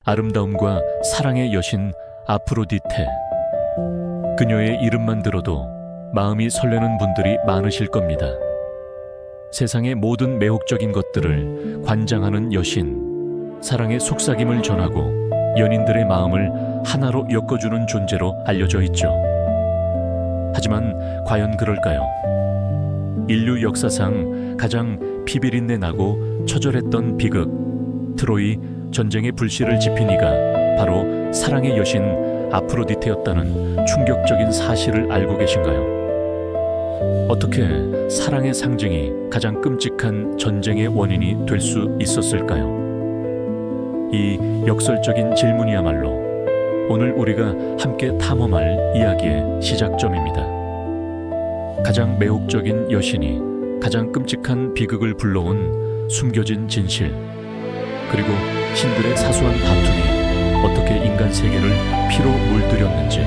아름다움과 사랑의 여신 아프로디테. 그녀의 이름만 들어도 마음이 설레는 분들이 많으실 겁니다. 세상의 모든 매혹적인 것들을 관장하는 여신, 사랑의 속삭임을 전하고 연인들의 마음을 하나로 엮어주는 존재로 알려져 있죠. 하지만 과연 그럴까요? 인류 역사상 가장 피비린내 나고 처절했던 비극 트로이 전쟁의 불씨를 지핀 이가 바로 사랑의 여신 아프로디테였다는 충격적인 사실을 알고 계신가요? 어떻게 사랑의 상징이 가장 끔찍한 전쟁의 원인이 될 수 있었을까요? 이 역설적인 질문이야말로 오늘 우리가 함께 탐험할 이야기의 시작점입니다. 가장 매혹적인 여신이 가장 끔찍한 비극을 불러온 숨겨진 진실, 그리고 신들의 사소한 다툼이 어떻게 인간 세계를 피로 물들였는지,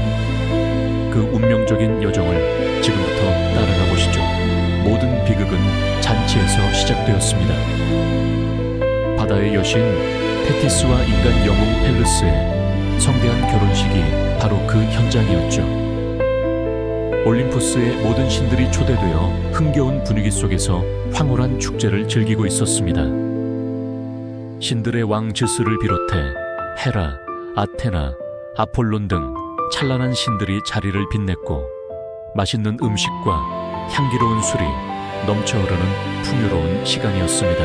그 운명적인 여정을 지금부터 따라가 보시죠. 모든 비극은 잔치에서 시작되었습니다. 바다의 여신 테티스와 인간 영웅 펠르스의 성대한 결혼식이 바로 그 현장이었죠. 올림푸스의 모든 신들이 초대되어 흥겨운 분위기 속에서 황홀한 축제를 즐기고 있었습니다. 신들의 왕 즈스를 비롯해 헤라, 아테나, 아폴론 등 찬란한 신들이 자리를 빛냈고, 맛있는 음식과 향기로운 술이 넘쳐 흐르는 풍요로운 시간이었습니다.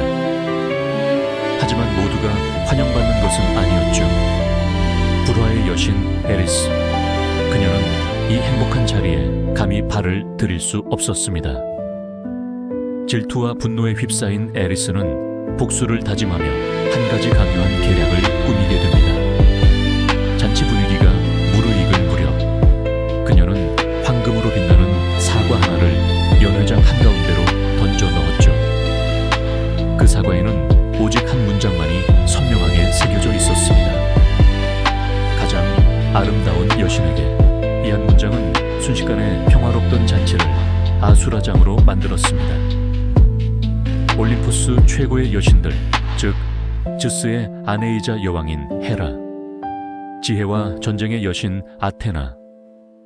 하지만 모두가 환영받는 것은 아니었죠. 불화의 여신 에리스, 그녀는 이 행복한 자리에 감히 발을 들일 수 없었습니다. 질투와 분노에 휩싸인 에리스는 복수를 다짐하며 한 가지 강요한 계략을 꾸미게 됩니다. 잔치 분위기가 무르익을 무렵 그녀는 황금으로 빛나는 사과 하나를 연회장 한가운데로 던져 넣었죠. 그 사과에는 오직 한 문장만이 선명하게 새겨져 있었습니다. 가장 아름다운 여신에게. 이 한 문장은 순식간에 평화롭던 잔치를 아수라장으로 만들었습니다. 올림푸스 최고의 여신들, 즉 즈스의 아내이자 여왕인 헤라, 지혜와 전쟁의 여신 아테나,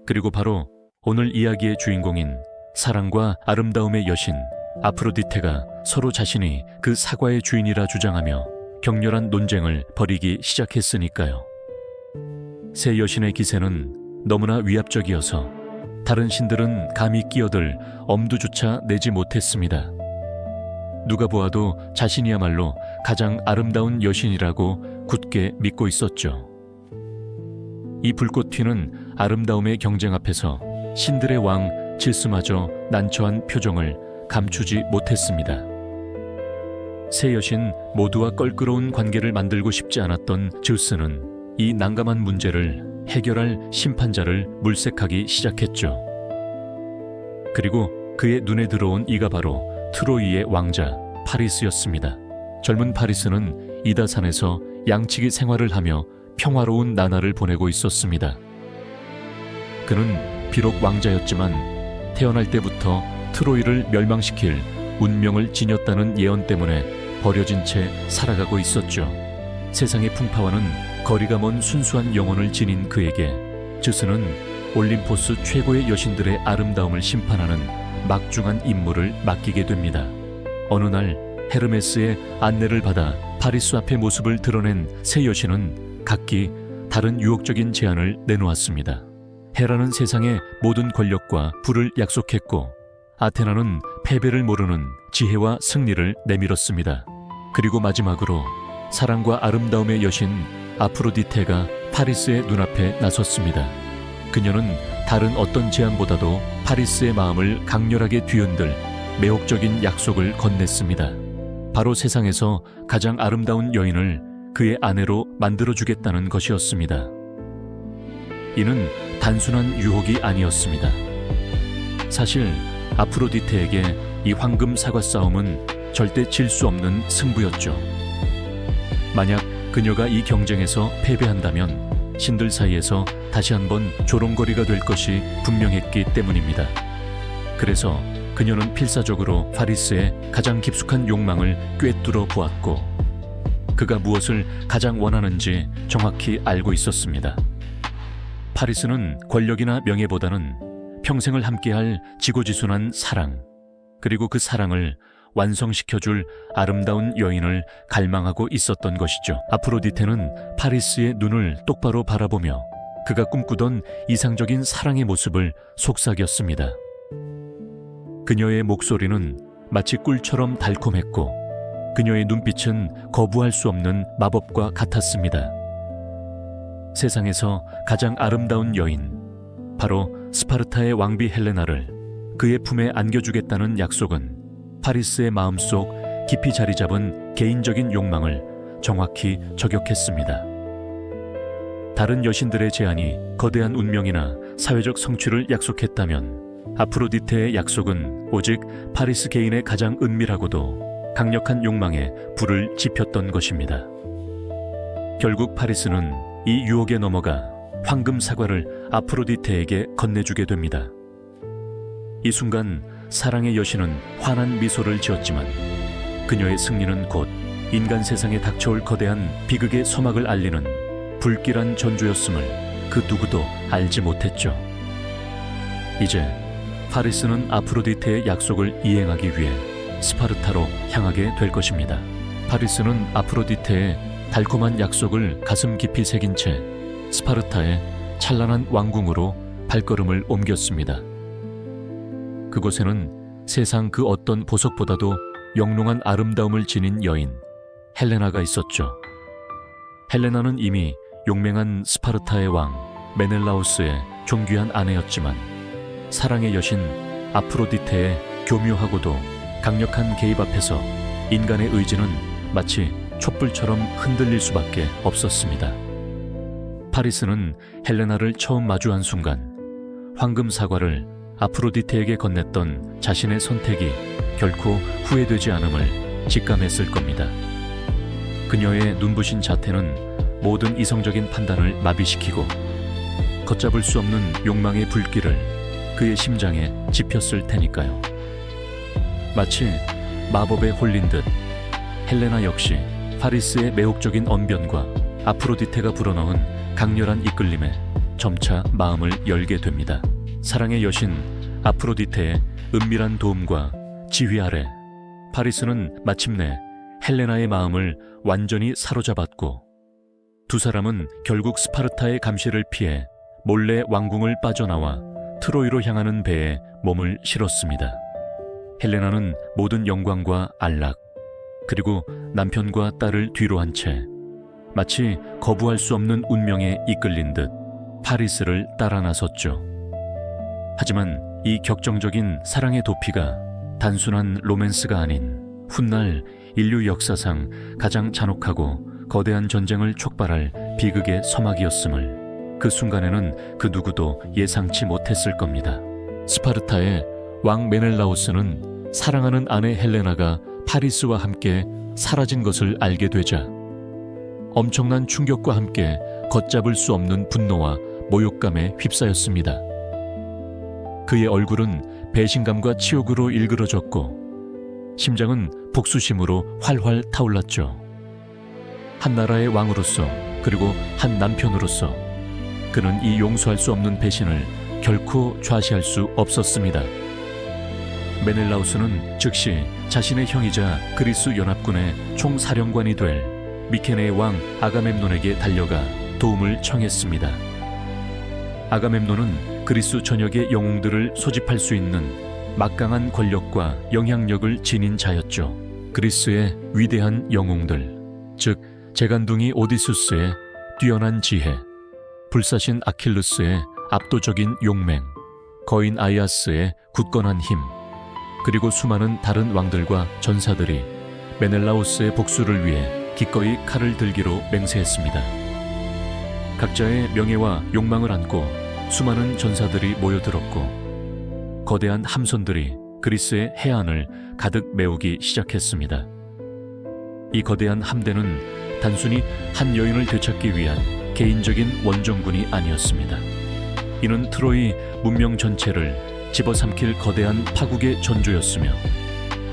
그리고 바로 오늘 이야기의 주인공인 사랑과 아름다움의 여신 아프로디테가 서로 자신이 그 사과의 주인이라 주장하며 격렬한 논쟁을 벌이기 시작했으니까요. 새 여신의 기세는 너무나 위압적이어서 다른 신들은 감히 끼어들 엄두조차 내지 못했습니다. 누가 보아도 자신이야말로 가장 아름다운 여신이라고 굳게 믿고 있었죠. 이 불꽃 튀는 아름다움의 경쟁 앞에서 신들의 왕 질스마저 난처한 표정을 감추지 못했습니다. 세 여신 모두와 껄끄러운 관계를 만들고 싶지 않았던 질스는 이 난감한 문제를 해결할 심판자를 물색하기 시작했죠. 그리고 그의 눈에 들어온 이가 바로 트로이의 왕자 파리스였습니다. 젊은 파리스는 이다산에서 양치기 생활을 하며 평화로운 나날을 보내고 있었습니다. 그는 비록 왕자였지만 태어날 때부터 트로이를 멸망시킬 운명을 지녔다는 예언 때문에 버려진 채 살아가고 있었죠. 세상의 풍파와는 거리가 먼 순수한 영혼을 지닌 그에게 즈스는 올림포스 최고의 여신들의 아름다움을 심판하는 막중한 임무를 맡기게 됩니다. 어느 날 헤르메스의 안내를 받아 파리스 앞의 모습을 드러낸 세 여신은 각기 다른 유혹적인 제안을 내놓았습니다. 헤라는 세상의 모든 권력과 부를 약속했고, 아테나는 패배를 모르는 지혜와 승리를 내밀었습니다. 그리고 마지막으로 사랑과 아름다움의 여신 아프로디테가 파리스의 눈앞에 나섰습니다. 그녀는 다른 어떤 제안보다도 파리스의 마음을 강렬하게 뒤흔들 매혹적인 약속을 건넸습니다. 바로 세상에서 가장 아름다운 여인을 그의 아내로 만들어주겠다는 것이었습니다. 이는 단순한 유혹이 아니었습니다. 사실 아프로디테에게 이 황금 사과 싸움은 절대 질 수 없는 승부였죠. 만약 그녀가 이 경쟁에서 패배한다면 신들 사이에서 다시 한번 조롱거리가 될 것이 분명했기 때문입니다. 그래서 그녀는 필사적으로 파리스의 가장 깊숙한 욕망을 꿰뚫어 보았고, 그가 무엇을 가장 원하는지 정확히 알고 있었습니다. 파리스는 권력이나 명예보다는 평생을 함께할 지고지순한 사랑, 그리고 그 사랑을 완성시켜줄 아름다운 여인을 갈망하고 있었던 것이죠. 아프로디테는 파리스의 눈을 똑바로 바라보며 그가 꿈꾸던 이상적인 사랑의 모습을 속삭였습니다. 그녀의 목소리는 마치 꿀처럼 달콤했고 그녀의 눈빛은 거부할 수 없는 마법과 같았습니다. 세상에서 가장 아름다운 여인, 바로 스파르타의 왕비 헬레나를 그의 품에 안겨주겠다는 약속은 파리스의 마음속 깊이 자리 잡은 개인적인 욕망을 정확히 저격했습니다. 다른 여신들의 제안이 거대한 운명이나 사회적 성취를 약속했다면 아프로디테의 약속은 오직 파리스 개인의 가장 은밀하고도 강력한 욕망에 불을 지폈던 것입니다. 결국 파리스는 이 유혹에 넘어가 황금 사과를 아프로디테에게 건네주게 됩니다. 이 순간 사랑의 여신은 환한 미소를 지었지만 그녀의 승리는 곧 인간 세상에 닥쳐올 거대한 비극의 서막을 알리는 불길한 전조였음을 그 누구도 알지 못했죠. 이제 파리스는 아프로디테의 약속을 이행하기 위해 스파르타로 향하게 될 것입니다. 파리스는 아프로디테의 달콤한 약속을 가슴 깊이 새긴 채 스파르타의 찬란한 왕궁으로 발걸음을 옮겼습니다. 그곳에는 세상 그 어떤 보석보다도 영롱한 아름다움을 지닌 여인 헬레나가 있었죠. 헬레나는 이미 용맹한 스파르타의 왕 메넬라오스의 존귀한 아내였지만 사랑의 여신 아프로디테의 교묘하고도 강력한 개입 앞에서 인간의 의지는 마치 촛불처럼 흔들릴 수밖에 없었습니다. 파리스는 헬레나를 처음 마주한 순간 황금 사과를 아프로디테에게 건넸던 자신의 선택이 결코 후회되지 않음을 직감했을 겁니다. 그녀의 눈부신 자태는 모든 이성적인 판단을 마비시키고 걷잡을 수 없는 욕망의 불길을 그의 심장에 지폈을 테니까요. 마치 마법에 홀린 듯 헬레나 역시 파리스의 매혹적인 언변과 아프로디테가 불어넣은 강렬한 이끌림에 점차 마음을 열게 됩니다. 사랑의 여신 아프로디테의 은밀한 도움과 지휘 아래 파리스는 마침내 헬레나의 마음을 완전히 사로잡았고 두 사람은 결국 스파르타의 감시를 피해 몰래 왕궁을 빠져나와 트로이로 향하는 배에 몸을 실었습니다. 헬레나는 모든 영광과 안락, 그리고 남편과 딸을 뒤로 한 채 마치 거부할 수 없는 운명에 이끌린 듯 파리스를 따라 나섰죠. 하지만 이 격정적인 사랑의 도피가 단순한 로맨스가 아닌 훗날 인류 역사상 가장 잔혹하고 거대한 전쟁을 촉발할 비극의 서막이었음을 그 순간에는 그 누구도 예상치 못했을 겁니다. 스파르타의 왕 메넬라오스는 사랑하는 아내 헬레나가 파리스와 함께 사라진 것을 알게 되자 엄청난 충격과 함께 걷잡을 수 없는 분노와 모욕감에 휩싸였습니다. 그의 얼굴은 배신감과 치욕으로 일그러졌고 심장은 복수심으로 활활 타올랐죠. 한 나라의 왕으로서 그리고 한 남편으로서 그는 이 용서할 수 없는 배신을 결코 좌시할 수 없었습니다. 메넬라우스는 즉시 자신의 형이자 그리스 연합군의 총사령관이 될 미케네의 왕 아가멤논에게 달려가 도움을 청했습니다. 아가멤논은 그리스 전역의 영웅들을 소집할 수 있는 막강한 권력과 영향력을 지닌 자였죠. 그리스의 위대한 영웅들, 즉 재간둥이 오디수스의 뛰어난 지혜, 불사신 아킬루스의 압도적인 용맹, 거인 아이아스의 굳건한 힘, 그리고 수많은 다른 왕들과 전사들이 메넬라오스의 복수를 위해 기꺼이 칼을 들기로 맹세했습니다. 각자의 명예와 욕망을 안고 수많은 전사들이 모여들었고 거대한 함선들이 그리스의 해안을 가득 메우기 시작했습니다. 이 거대한 함대는 단순히 한 여인을 되찾기 위한 개인적인 원정군이 아니었습니다. 이는 트로이 문명 전체를 집어삼킬 거대한 파국의 전조였으며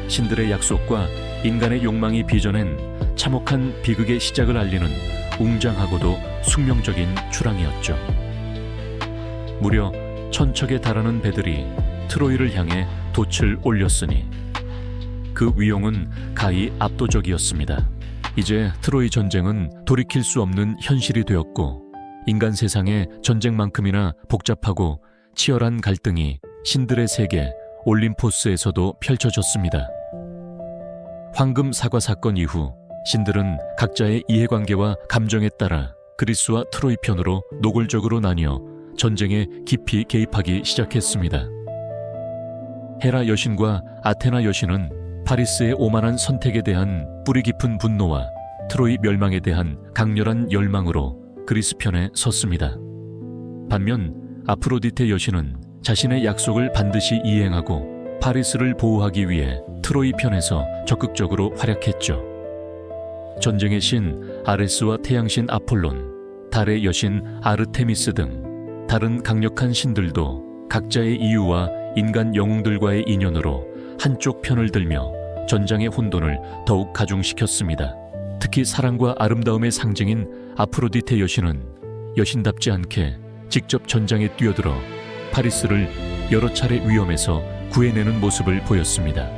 신들의 약속과 인간의 욕망이 빚어낸 참혹한 비극의 시작을 알리는 웅장하고도 숙명적인 출항이었죠. 무려 1000척에 달하는 배들이 트로이를 향해 돛을 올렸으니 그 위용은 가히 압도적이었습니다. 이제 트로이 전쟁은 돌이킬 수 없는 현실이 되었고, 인간 세상에 전쟁만큼이나 복잡하고 치열한 갈등이 신들의 세계 올림포스에서도 펼쳐졌습니다. 황금 사과 사건 이후 신들은 각자의 이해관계와 감정에 따라 그리스와 트로이 편으로 노골적으로 나뉘어 전쟁에 깊이 개입하기 시작했습니다. 헤라 여신과 아테나 여신은 파리스의 오만한 선택에 대한 뿌리 깊은 분노와 트로이 멸망에 대한 강렬한 열망으로 그리스 편에 섰습니다. 반면 아프로디테 여신은 자신의 약속을 반드시 이행하고 파리스를 보호하기 위해 트로이 편에서 적극적으로 활약했죠. 전쟁의 신 아레스와 태양신 아폴론, 달의 여신 아르테미스 등 다른 강력한 신들도 각자의 이유와 인간 영웅들과의 인연으로 한쪽 편을 들며 전장의 혼돈을 더욱 가중시켰습니다. 특히 사랑과 아름다움의 상징인 아프로디테 여신은 여신답지 않게 직접 전장에 뛰어들어 파리스를 여러 차례 위험에서 구해내는 모습을 보였습니다.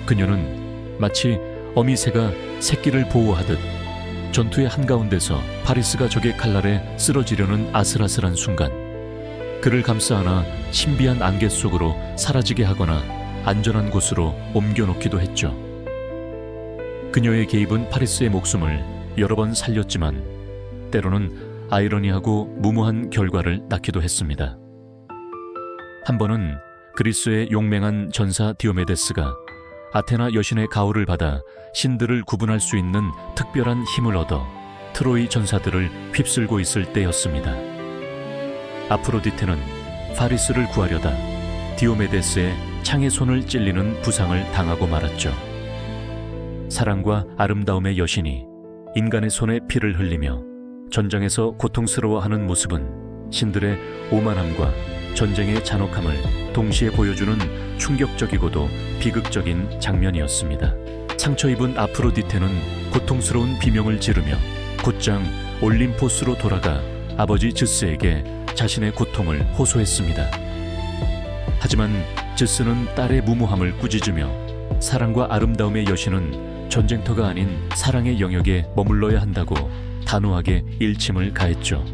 그녀는 마치 어미새가 새끼를 보호하듯 전투의 한가운데서 파리스가 적의 칼날에 쓰러지려는 아슬아슬한 순간 그를 감싸 안아 신비한 안개 속으로 사라지게 하거나 안전한 곳으로 옮겨놓기도 했죠. 그녀의 개입은 파리스의 목숨을 여러 번 살렸지만 때로는 아이러니하고 무모한 결과를 낳기도 했습니다. 한 번은 그리스의 용맹한 전사 디오메데스가 아테나 여신의 가호를 받아 신들을 구분할 수 있는 특별한 힘을 얻어 트로이 전사들을 휩쓸고 있을 때였습니다. 아프로디테는 파리스를 구하려다 디오메데스의 창의 손을 찔리는 부상을 당하고 말았죠. 사랑과 아름다움의 여신이 인간의 손에 피를 흘리며 전장에서 고통스러워하는 모습은 신들의 오만함과 전쟁의 잔혹함을 동시에 보여주는 충격적이고도 비극적인 장면이었습니다. 상처 입은 아프로디테는 고통스러운 비명을 지르며 곧장 올림포스로 돌아가 아버지 즈스에게 자신의 고통을 호소했습니다. 하지만 즈스는 딸의 무모함을 꾸짖으며 사랑과 아름다움의 여신은 전쟁터가 아닌 사랑의 영역에 머물러야 한다고 단호하게 일침을 가했죠.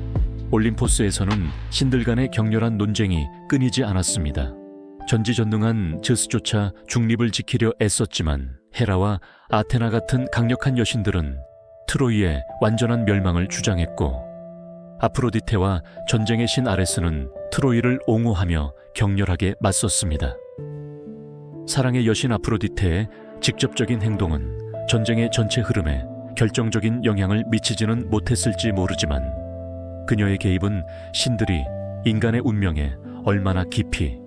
올림포스에서는 신들 간의 격렬한 논쟁이 끊이지 않았습니다. 전지전능한 즈스조차 중립을 지키려 애썼지만 헤라와 아테나 같은 강력한 여신들은 트로이의 완전한 멸망을 주장했고, 아프로디테와 전쟁의 신 아레스는 트로이를 옹호하며 격렬하게 맞섰습니다. 사랑의 여신 아프로디테의 직접적인 행동은 전쟁의 전체 흐름에 결정적인 영향을 미치지는 못했을지 모르지만 그녀의 개입은 신들이 인간의 운명에 얼마나 깊이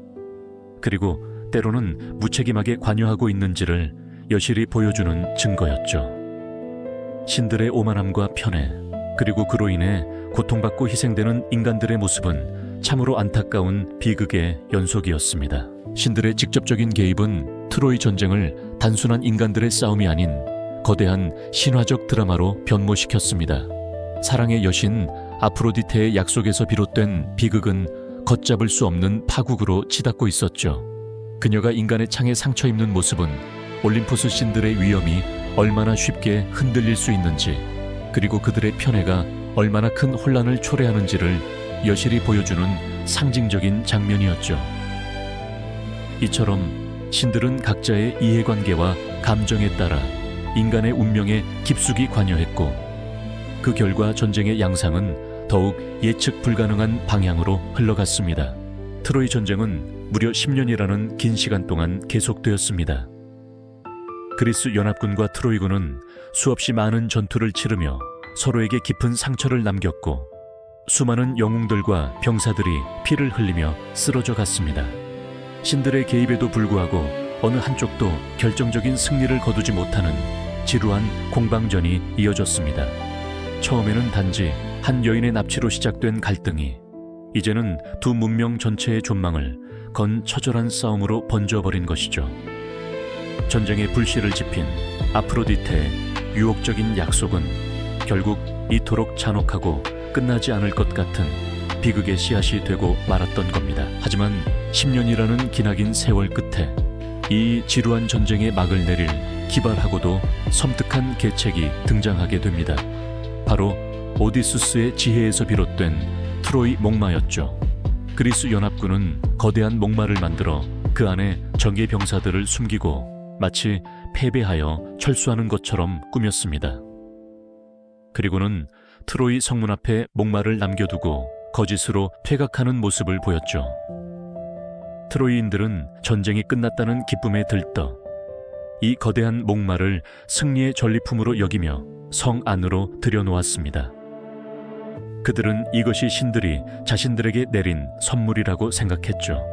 그리고 때로는 무책임하게 관여하고 있는지를 여실히 보여주는 증거였죠. 신들의 오만함과 편애, 그리고 그로 인해 고통받고 희생되는 인간들의 모습은 참으로 안타까운 비극의 연속이었습니다. 신들의 직접적인 개입은 트로이 전쟁을 단순한 인간들의 싸움이 아닌 거대한 신화적 드라마로 변모시켰습니다. 사랑의 여신 아프로디테의 약속에서 비롯된 비극은 걷잡을 수 없는 파국으로 치닫고 있었죠. 그녀가 인간의 창에 상처 입는 모습은 올림포스 신들의 위엄이 얼마나 쉽게 흔들릴 수 있는지, 그리고 그들의 편애가 얼마나 큰 혼란을 초래하는지를 여실히 보여주는 상징적인 장면이었죠. 이처럼 신들은 각자의 이해관계와 감정에 따라 인간의 운명에 깊숙이 관여했고, 그 결과 전쟁의 양상은 더욱 예측 불가능한 방향으로 흘러갔습니다. 트로이 전쟁은 무려 10년이라는 긴 시간 동안 계속되었습니다. 그리스 연합군과 트로이군은 수없이 많은 전투를 치르며 서로에게 깊은 상처를 남겼고, 수많은 영웅들과 병사들이 피를 흘리며 쓰러져 갔습니다. 신들의 개입에도 불구하고 어느 한쪽도 결정적인 승리를 거두지 못하는 지루한 공방전이 이어졌습니다. 처음에는 단지 한 여인의 납치로 시작된 갈등이 이제는 두 문명 전체의 존망을 건 처절한 싸움으로 번져버린 것이죠. 전쟁의 불씨를 지핀 아프로디테의 유혹적인 약속은 결국 이토록 잔혹하고 끝나지 않을 것 같은 비극의 씨앗이 되고 말았던 겁니다. 하지만 10년이라는 기나긴 세월 끝에 이 지루한 전쟁의 막을 내릴 기발하고도 섬뜩한 계책이 등장하게 됩니다. 바로 오디수스의 지혜에서 비롯된 트로이 목마였죠. 그리스 연합군은 거대한 목마를 만들어 그 안에 정예 병사들을 숨기고 마치 패배하여 철수하는 것처럼 꾸몄습니다. 그리고는 트로이 성문 앞에 목마를 남겨두고 거짓으로 퇴각하는 모습을 보였죠. 트로이인들은 전쟁이 끝났다는 기쁨에 들떠 이 거대한 목마를 승리의 전리품으로 여기며 성 안으로 들여놓았습니다. 그들은 이것이 신들이 자신들에게 내린 선물이라고 생각했죠.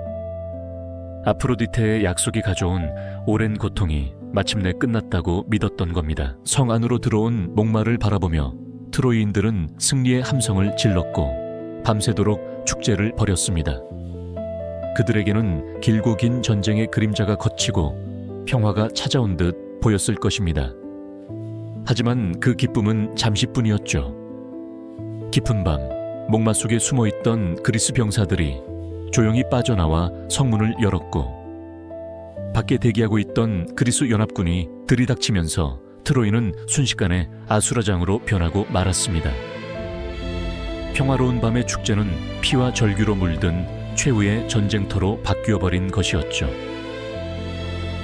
아프로디테의 약속이 가져온 오랜 고통이 마침내 끝났다고 믿었던 겁니다. 성 안으로 들어온 목마를 바라보며 트로이인들은 승리의 함성을 질렀고 밤새도록 축제를 벌였습니다. 그들에게는 길고 긴 전쟁의 그림자가 걷히고 평화가 찾아온 듯 보였을 것입니다. 하지만 그 기쁨은 잠시뿐이었죠. 깊은 밤, 목마 속에 숨어있던 그리스 병사들이 조용히 빠져나와 성문을 열었고 밖에 대기하고 있던 그리스 연합군이 들이닥치면서 트로이는 순식간에 아수라장으로 변하고 말았습니다. 평화로운 밤의 축제는 피와 절규로 물든 최후의 전쟁터로 바뀌어버린 것이었죠.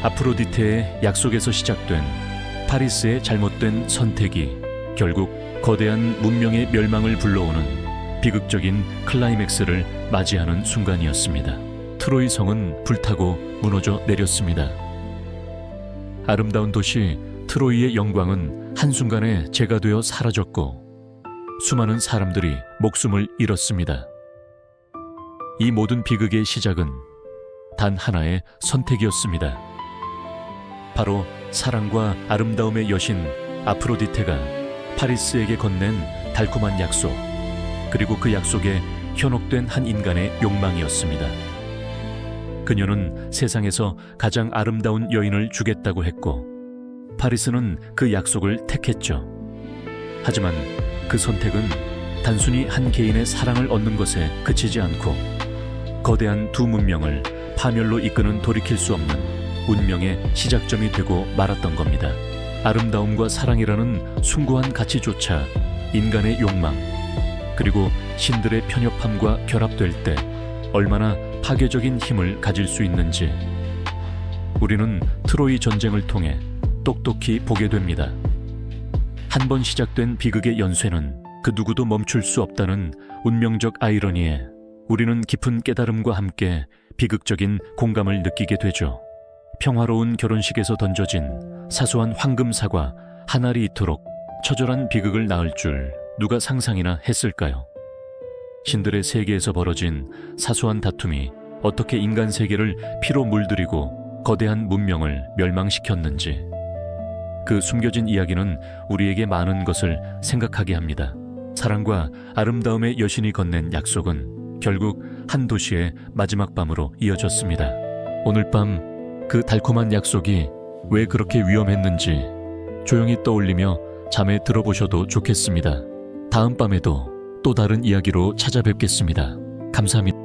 아프로디테의 약속에서 시작된 파리스의 잘못된 선택이 결국 거대한 문명의 멸망을 불러오는 비극적인 클라이맥스를 맞이하는 순간이었습니다. 트로이 성은 불타고 무너져 내렸습니다. 아름다운 도시 트로이의 영광은 한순간에 재가 되어 사라졌고 수많은 사람들이 목숨을 잃었습니다. 이 모든 비극의 시작은 단 하나의 선택이었습니다. 바로 사랑과 아름다움의 여신 아프로디테가 파리스에게 건넨 달콤한 약속, 그리고 그 약속에 현혹된 한 인간의 욕망이었습니다. 그녀는 세상에서 가장 아름다운 여인을 주겠다고 했고 파리스는 그 약속을 택했죠. 하지만 그 선택은 단순히 한 개인의 사랑을 얻는 것에 그치지 않고 거대한 두 문명을 파멸로 이끄는 돌이킬 수 없는 운명의 시작점이 되고 말았던 겁니다. 아름다움과 사랑이라는 숭고한 가치조차 인간의 욕망, 그리고 신들의 편협함과 결합될 때 얼마나 파괴적인 힘을 가질 수 있는지 우리는 트로이 전쟁을 통해 똑똑히 보게 됩니다. 한 번 시작된 비극의 연쇄는 그 누구도 멈출 수 없다는 운명적 아이러니에 우리는 깊은 깨달음과 함께 비극적인 공감을 느끼게 되죠. 평화로운 결혼식에서 던져진 사소한 황금사과 한 알이 이토록 처절한 비극을 낳을 줄 누가 상상이나 했을까요? 신들의 세계에서 벌어진 사소한 다툼이 어떻게 인간 세계를 피로 물들이고 거대한 문명을 멸망시켰는지, 그 숨겨진 이야기는 우리에게 많은 것을 생각하게 합니다. 사랑과 아름다움의 여신이 건넨 약속은 결국 한 도시의 마지막 밤으로 이어졌습니다. 오늘 밤 그 달콤한 약속이 왜 그렇게 위험했는지 조용히 떠올리며 잠에 들어보셔도 좋겠습니다. 다음 밤에도 또 다른 이야기로 찾아뵙겠습니다. 감사합니다.